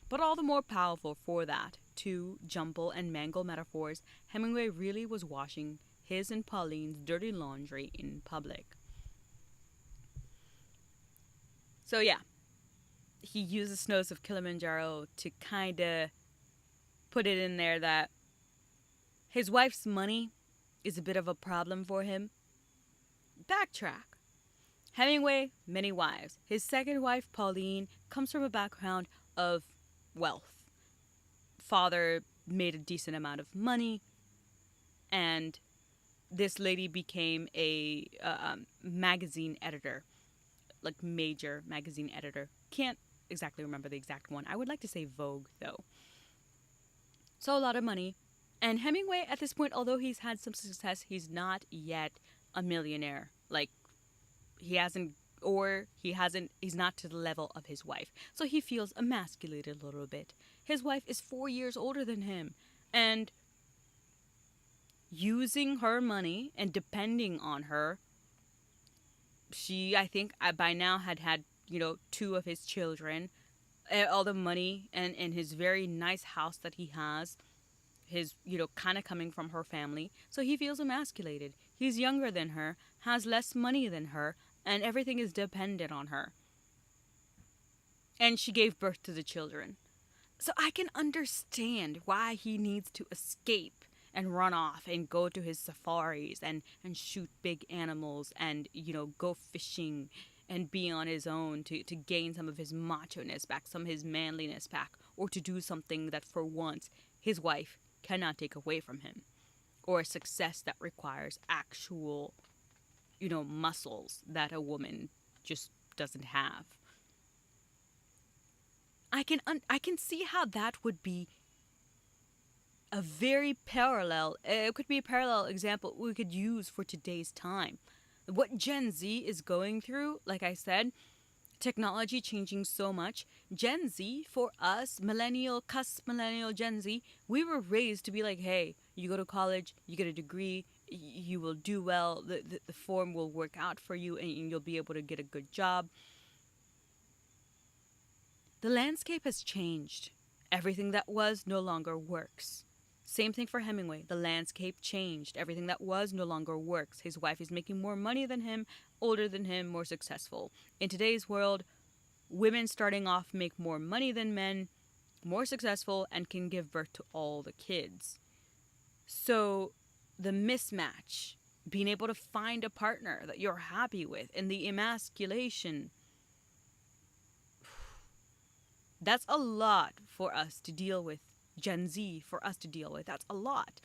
But all the more powerful for that, to jumble and mangle metaphors, Hemingway really was washing his and Pauline's dirty laundry in public. So yeah, he used The Snows of Kilimanjaro to kind of put it in there that his wife's money is a bit of a problem for him. Backtrack. Hemingway, many wives. His second wife, Pauline, comes from a background of wealth. Father made a decent amount of money, and this lady became a magazine editor, like major magazine editor. Can't exactly remember the exact one. I would like to say Vogue, though. So a lot of money. And Hemingway, at this point, although he's had some success, he's not yet a millionaire. Like, he's not to the level of his wife. So he feels emasculated a little bit. His wife is 4 years older than him. And using her money and depending on her, she, I think, by now had, 2 of his children. All the money and his very nice house that he has. His, kind of coming from her family. So he feels emasculated. He's younger than her, has less money than her, and everything is dependent on her. And she gave birth to the children. So I can understand why he needs to escape and run off and go to his safaris and shoot big animals and, go fishing and be on his own to gain some of his macho-ness back, some of his manliness back, or to do something that for once his wife cannot take away from him, or a success that requires actual, muscles that a woman just doesn't have. I can see how that would be a very parallel, it could be a parallel example we could use for today's time. What Gen Z is going through, like I said, technology changing so much. Gen Z, for us, millennial, cusp millennial Gen Z, we were raised to be like, hey, you go to college, you get a degree, you will do well, the form will work out for you, and you'll be able to get a good job. The landscape has changed. Everything that was no longer works. Same thing for Hemingway. The landscape changed. Everything that was no longer works. His wife is making more money than him, older than him, more successful. In today's world, women starting off make more money than men, more successful, and can give birth to all the kids. So the mismatch, being able to find a partner that you're happy with, and the emasculation, that's a lot for us to deal with. Gen Z, for us to deal with. That's a lot.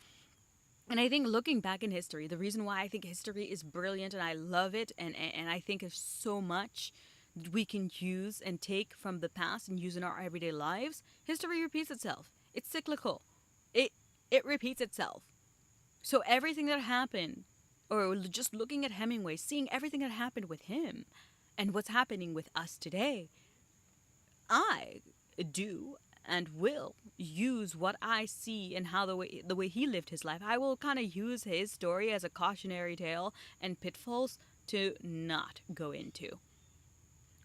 And I think looking back in history, the reason why I think history is brilliant and I love it, and I think there's so much we can use and take from the past and use in our everyday lives, history repeats itself. It's cyclical. It repeats itself. So everything that happened, or just looking at Hemingway, seeing everything that happened with him and what's happening with us today, I do and will use what I see and how the way he lived his life. I will kind of use his story as a cautionary tale and pitfalls to not go into.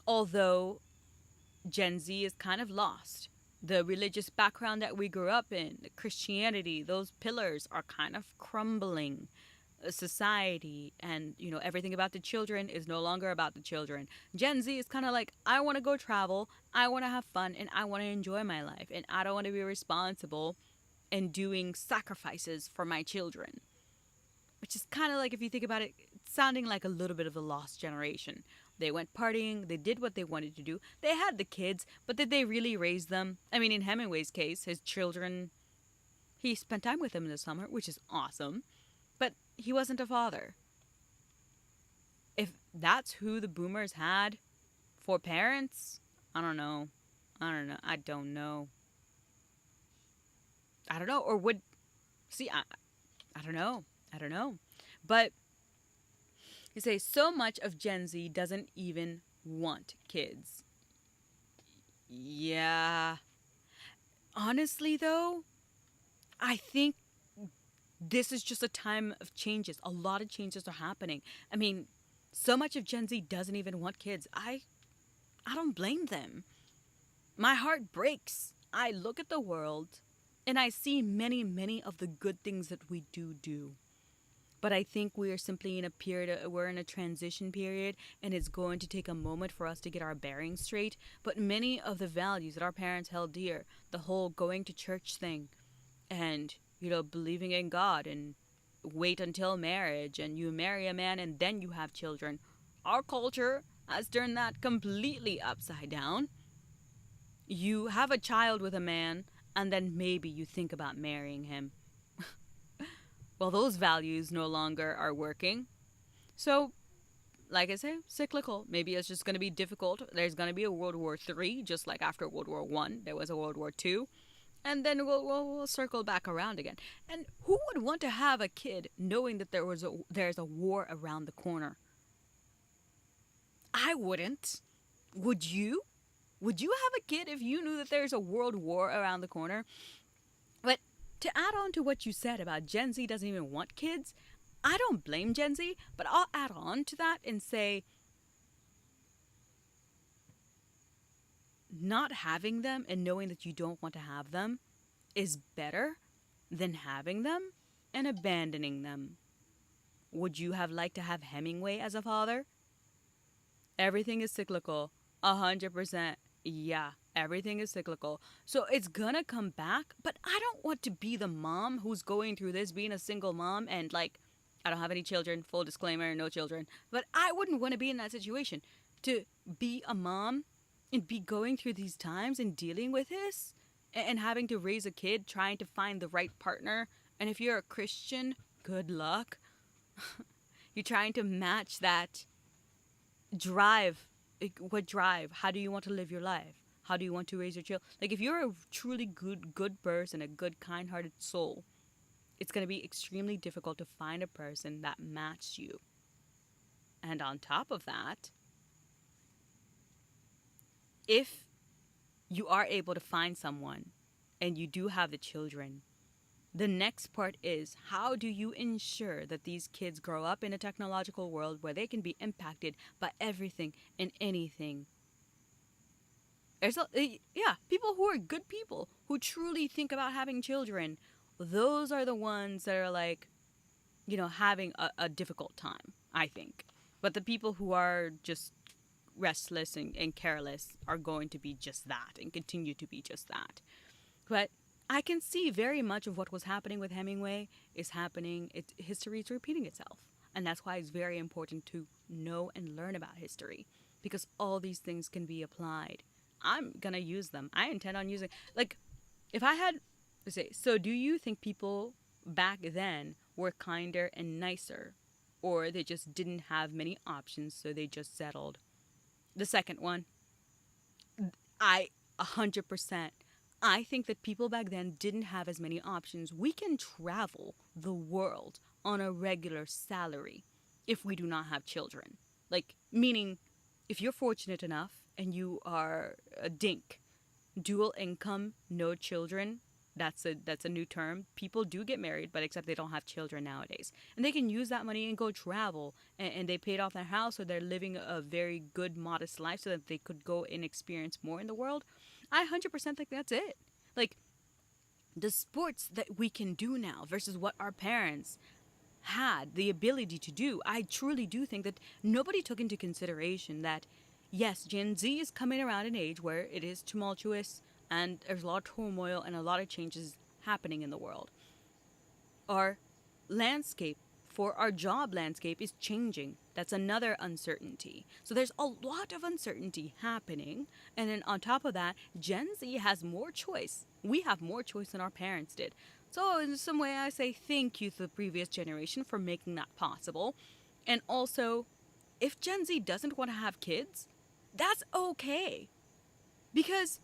Although Gen Z is kind of lost. The religious background that we grew up in, Christianity, those pillars are kind of crumbling. Society and everything about the children is no longer about the children. Gen Z is kind of like, I want to go travel, I want to have fun, and I want to enjoy my life, and I don't want to be responsible and doing sacrifices for my children, which is kind of like, if you think about it, sounding like a little bit of the lost generation. They went partying, they did what they wanted to do, they had the kids, but did they really raise them? I mean, in Hemingway's case, his children, he spent time with them in the summer, which is awesome. But he wasn't a father. If that's who the boomers had for parents, I don't know. I don't know. I don't know. Or would, see, I don't know. I don't know. But you say so much of Gen Z doesn't even want kids. Yeah. Honestly, though, I think this is just a time of changes. A lot of changes are happening. I mean, so much of Gen Z doesn't even want kids. I don't blame them. My heart breaks. I look at the world and I see many, many of the good things that we do. But I think we are simply in a period, we're in a transition period, and it's going to take a moment for us to get our bearings straight. But many of the values that our parents held dear, the whole going to church thing, and, believing in God, and wait until marriage, and you marry a man and then you have children, our culture has turned that completely upside down. You have a child with a man, and then maybe you think about marrying him. Well, those values no longer are working. So, like I say, cyclical. Maybe it's just going to be difficult. There's going to be a World War III, just like after World War One, there was a World War II. And then we'll circle back around again. And who would want to have a kid knowing that there's a war around the corner? I wouldn't. Would you? Would you have a kid if you knew that there's a world war around the corner? But to add on to what you said about Gen Z doesn't even want kids, I don't blame Gen Z, but I'll add on to that and say not having them and knowing that you don't want to have them is better than having them and abandoning them. Would you have liked to have Hemingway as a father? Everything is cyclical. 100%. Yeah, everything is cyclical. So it's gonna come back, but I don't want to be the mom who's going through this, being a single mom, and like, I don't have any children, full disclaimer, no children. But I wouldn't want to be in that situation. To be a mom and be going through these times and dealing with this and having to raise a kid, trying to find the right partner. And if you're a Christian, good luck. You're trying to match that drive. What drive? How do you want to live your life? How do you want to raise your child? Like, if you're a truly good person, a good, kind-hearted soul, it's going to be extremely difficult to find a person that matches you. And on top of that, if you are able to find someone and you do have the children, the next part is, how do you ensure that these kids grow up in a technological world where they can be impacted by everything and anything? People who are good people, who truly think about having children, those are the ones that are like, having a difficult time, I think. But the people who are just restless and careless are going to be just that and continue to be just that. But I can see very much of what was happening with Hemingway is happening. History is repeating itself. And that's why it's very important to know and learn about history, because all these things can be applied. I'm going to use them. I intend on using, like, if I had, say, so do you think people back then were kinder and nicer, or they just didn't have many options, so they just settled? The second one, 100%. I think that people back then didn't have as many options. We can travel the world on a regular salary if we do not have children. Like, meaning, if you're fortunate enough and you are a dink, dual income, no children, that's a new term. People do get married, but except they don't have children nowadays. And they can use that money and go travel. And they paid off their house, so they're living a very good, modest life so that they could go and experience more in the world. I 100% think that's it. Like, the sports that we can do now versus what our parents had the ability to do, I truly do think that nobody took into consideration that, yes, Gen Z is coming around an age where it is tumultuous and there's a lot of turmoil and a lot of changes happening in the world. Our landscape, for our job landscape, is changing. That's another uncertainty. So there's a lot of uncertainty happening. And then on top of that, Gen Z has more choice. We have more choice than our parents did. So in some way, I say thank you to the previous generation for making that possible. And also, if Gen Z doesn't want to have kids, that's okay. Because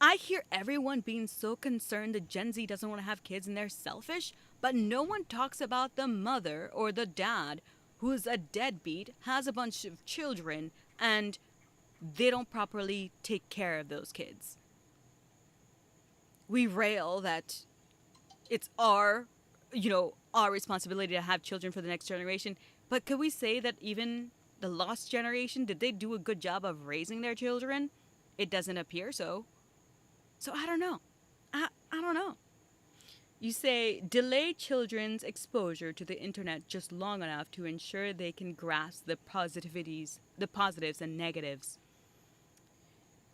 I hear everyone being so concerned that Gen Z doesn't want to have kids and they're selfish, but no one talks about the mother or the dad who's a deadbeat, has a bunch of children, and they don't properly take care of those kids. We rail that it's our responsibility to have children for the next generation, but could we say that even the lost generation, did they do a good job of raising their children? It doesn't appear so. So I don't know. I don't know. You say delay children's exposure to the internet just long enough to ensure they can grasp the positives and negatives.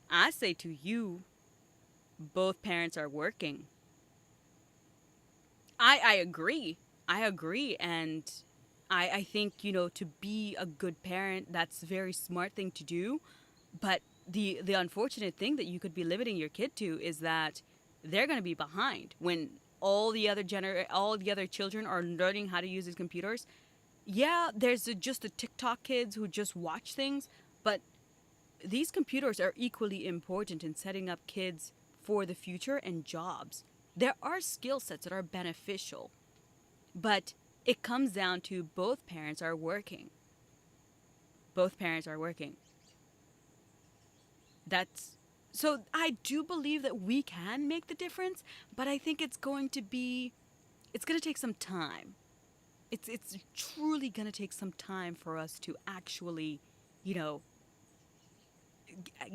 I say to you, both parents are working. I agree. I agree. And I think, to be a good parent, that's a very smart thing to do. But the unfortunate thing that you could be limiting your kid to is that they're going to be behind when all the other children are learning how to use these computers. Yeah, there's just the TikTok kids who just watch things, but these computers are equally important in setting up kids for the future and jobs. There are skill sets that are beneficial, but it comes down to both parents are working. Both parents are working. So I do believe that we can make the difference, but I think it's going to take some time. It's truly going to take some time for us to actually,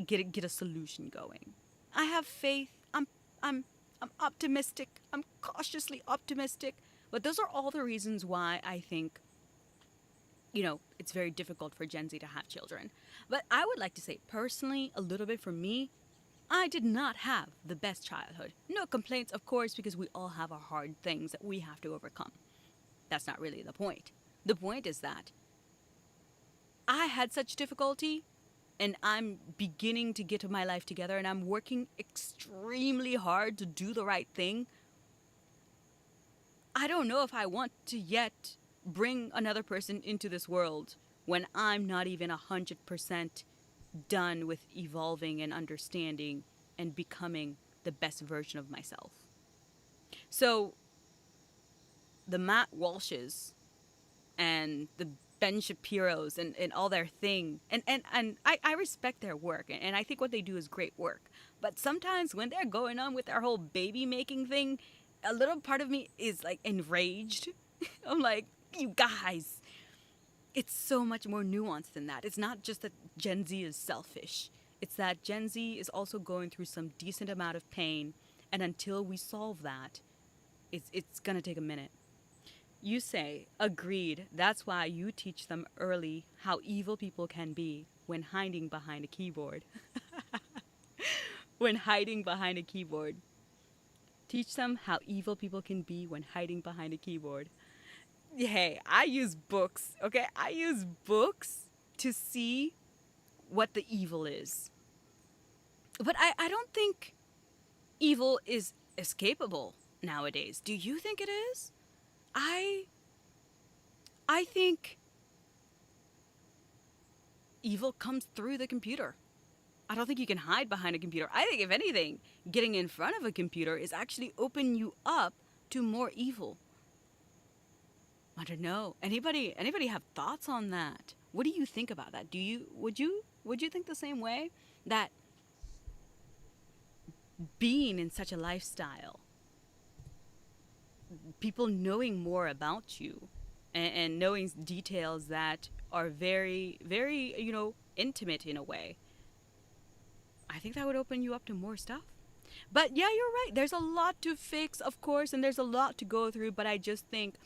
get a solution going. I have faith. I'm optimistic. I'm cautiously optimistic, but those are all the reasons why I think it's very difficult for Gen Z to have children. But I would like to say personally, a little bit for me, I did not have the best childhood. No complaints, of course, because we all have our hard things that we have to overcome. That's not really the point. The point is that I had such difficulty, and I'm beginning to get my life together, and I'm working extremely hard to do the right thing. I don't know if I want to yet bring another person into this world when I'm not even 100% done with evolving and understanding and becoming the best version of myself. So the Matt Walshes and the Ben Shapiro's and all their thing, and I respect their work, and I think what they do is great work. But sometimes when they're going on with their whole baby making thing, a little part of me is like enraged. I'm like, you guys, it's so much more nuanced than that. It's not just that Gen Z is selfish. It's that Gen Z is also going through some decent amount of pain, and until we solve that, it's going to take a minute. You say, agreed, that's why you teach them early how evil people can be when hiding behind a keyboard. When hiding behind a keyboard. Teach them how evil people can be when hiding behind a keyboard. Hey, I use books, okay? I use books to see what the evil is. But I don't think evil is escapable nowadays. Do you think it is? I think evil comes through the computer. I don't think you can hide behind a computer. I think, if anything, getting in front of a computer is actually opening you up to more evil. I don't know. Anybody have thoughts on that? What do you think about that? Would you think the same way? That being in such a lifestyle, people knowing more about you and knowing details that are very, very, intimate in a way, I think that would open you up to more stuff. But yeah, you're right. There's a lot to fix, of course, and there's a lot to go through, but I just think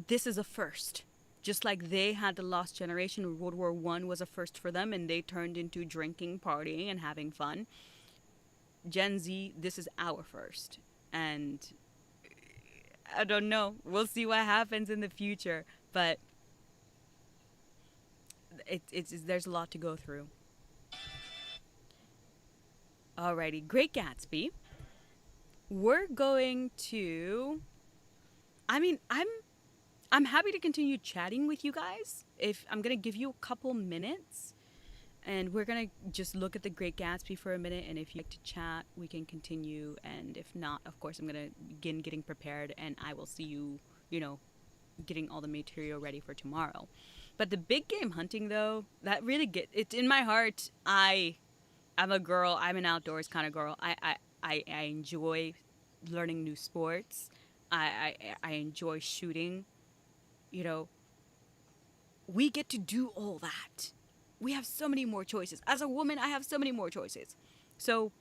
this is a first. Just like they had the lost generation, World War I was a first for them, and they turned into drinking, partying, and having fun. Gen Z, this is our first. And I don't know. We'll see what happens in the future. But there's a lot to go through. Alrighty, Great Gatsby. We're going to... I'm happy to continue chatting with you guys. If I'm going to give you a couple minutes. And we're going to just look at the Great Gatsby for a minute. And if you'd like to chat, we can continue. And if not, of course, I'm going to begin getting prepared. And I will see you, getting all the material ready for tomorrow. But the big game hunting, though, that really it's in my heart. I'm a girl. I'm an outdoors kind of girl. I enjoy learning new sports. I enjoy shooting. We get to do all that. We have so many more choices. As a woman, I have so many more choices. So,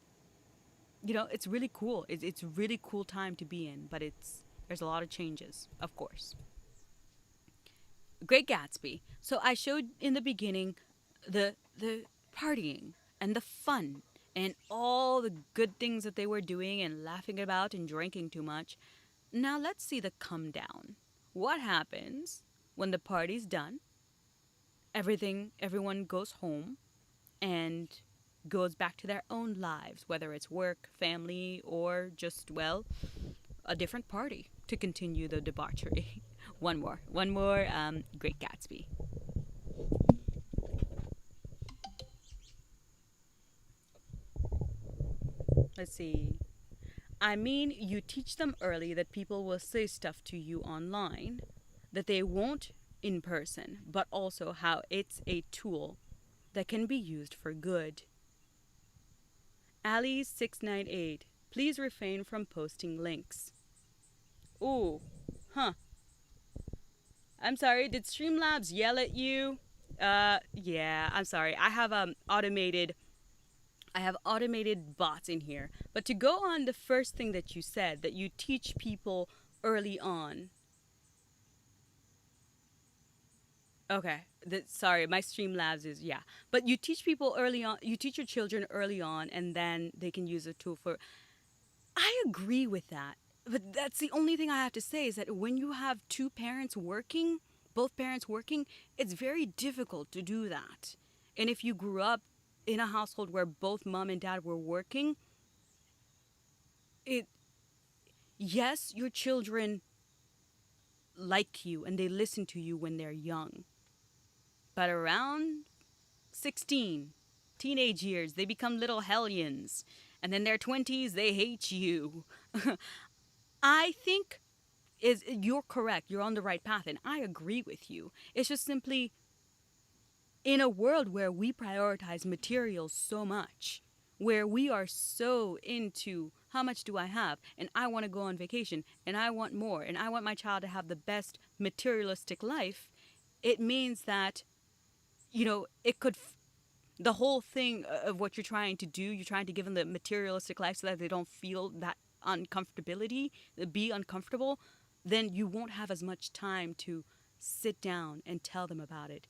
it's really cool. It's a really cool time to be in, but there's a lot of changes, of course. Great Gatsby. So I showed in the beginning the partying and the fun and all the good things that they were doing and laughing about and drinking too much. Now let's see the come down. What happens when the party's done? Everyone goes home and goes back to their own lives, whether it's work, family, or just, a different party to continue the debauchery. One more, Great Gatsby. Let's see. I mean, you teach them early that people will say stuff to you online that they won't in person, but also how it's a tool that can be used for good. Ali698, please refrain from posting links. Ooh, huh. I'm sorry, did Streamlabs yell at you? Yeah, I'm sorry. I have automated bots in here. But to go on the first thing that you said, that you teach people early on. Okay, sorry, my Streamlabs is, yeah. But you teach people early on, you teach your children early on, and then they can use a tool for... I agree with that. But that's the only thing I have to say is that when you have both parents working, it's very difficult to do that. And if you grew up in a household where both mom and dad were working, yes, your children like you and they listen to you when they're young. But around 16, teenage years, they become little hellions. And then their 20s, they hate you. I think you're correct. You're on the right path, and I agree with you. It's just simply in a world where we prioritize materials so much, where we are so into how much do I have, and I want to go on vacation, and I want more, and I want my child to have the best materialistic life, it means that, it could... the whole thing of what you're trying to do, you're trying to give them the materialistic life so that they don't feel that uncomfortability, be uncomfortable, then you won't have as much time to sit down and tell them about it.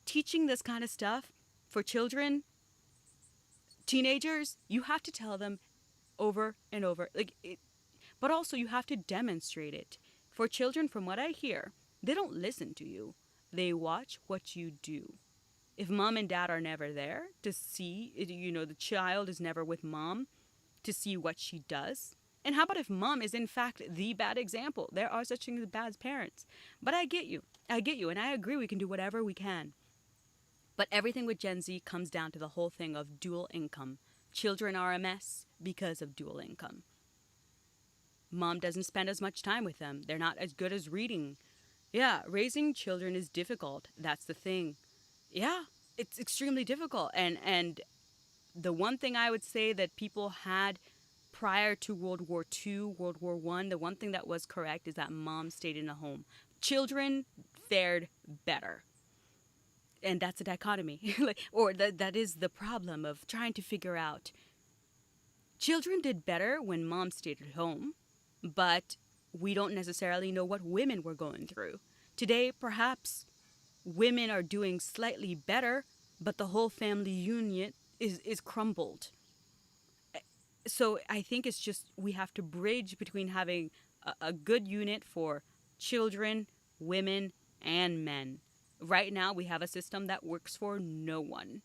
Teaching this kind of stuff for children, teenagers, you have to tell them over and over. But also you have to demonstrate it. For children, from what I hear, they don't listen to you. They watch what you do. If mom and dad are never there to see, the child is never with mom to see what she does. And how about if mom is in fact the bad example? There are such things as bad parents. But I get you, and I agree we can do whatever we can. But everything with Gen Z comes down to the whole thing of dual income. Children are a mess because of dual income. Mom doesn't spend as much time with them. They're not as good as reading. Yeah, raising children is difficult. That's the thing. Yeah, it's extremely difficult. And the one thing I would say that people had prior to World War II, World War I, the one thing that was correct is that mom stayed in a home. Children fared better. And that's a dichotomy. That is the problem of trying to figure out. Children did better when mom stayed at home, but we don't necessarily know what women were going through. Today, perhaps women are doing slightly better, but the whole family unit is crumbled. So I think it's just we have to bridge between having a good unit for children, women, and men. Right now, we have a system that works for no one.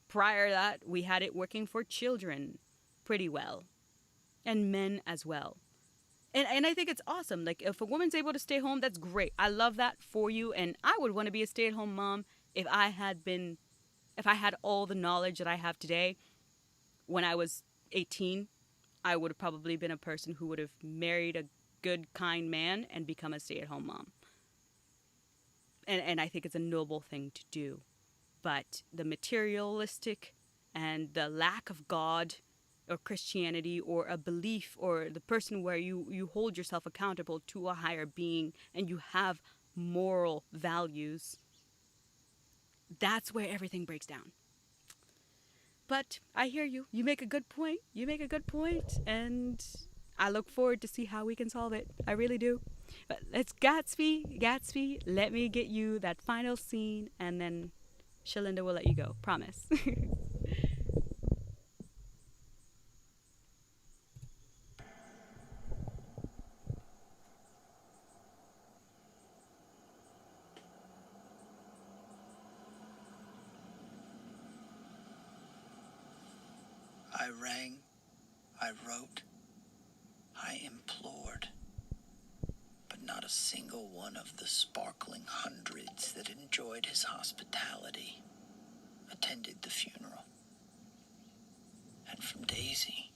Prior to that, we had it working for children pretty well, and men as well. And I think it's awesome. Like, if a woman's able to stay home, that's great. I love that for you, and I would want to be a stay-at-home mom if I had been If I had all the knowledge that I have today, when I was 18, I would have probably been a person who would have married a good, kind man and become a stay-at-home mom. And I think it's a noble thing to do. But the materialistic and the lack of God or Christianity or a belief or the person where you hold yourself accountable to a higher being and you have moral values, that's where everything breaks down. But I hear you. You make a good point. And I look forward to see how we can solve it. I really do. But let's Gatsby, let me get you that final scene, and then Shalinda will let you go. Promise. I rang, I wrote, I implored, but not a single one of the sparkling hundreds that enjoyed his hospitality attended the funeral. And from Daisy,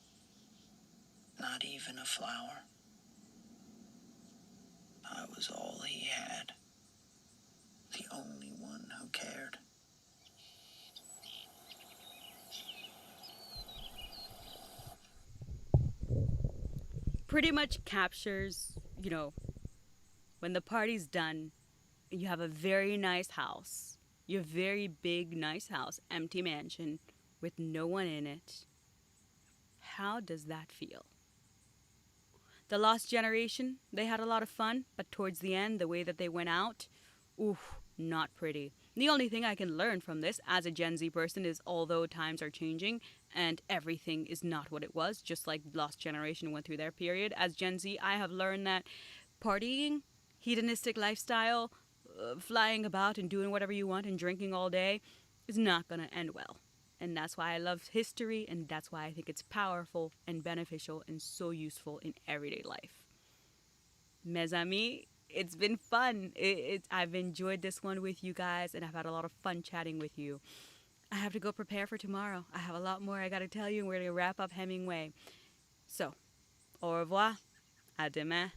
not even a flower. I was all he had, the only one who cared. Pretty much captures, when the party's done, you have a very nice house, your very big, nice house, empty mansion with no one in it. How does that feel? The Lost Generation, they had a lot of fun, but towards the end, the way that they went out, oof, not pretty. The only thing I can learn from this as a Gen Z person is although times are changing and everything is not what it was, just like Lost Generation went through their period, as Gen Z, I have learned that partying, hedonistic lifestyle, flying about and doing whatever you want and drinking all day is not going to end well. And that's why I love history, and that's why I think it's powerful and beneficial and so useful in everyday life. Mes amis, it's been fun. I've enjoyed this one with you guys, and I've had a lot of fun chatting with you. I have to go prepare for tomorrow. I have a lot more I got to tell you, and we're going to wrap up Hemingway. So, au revoir. À demain.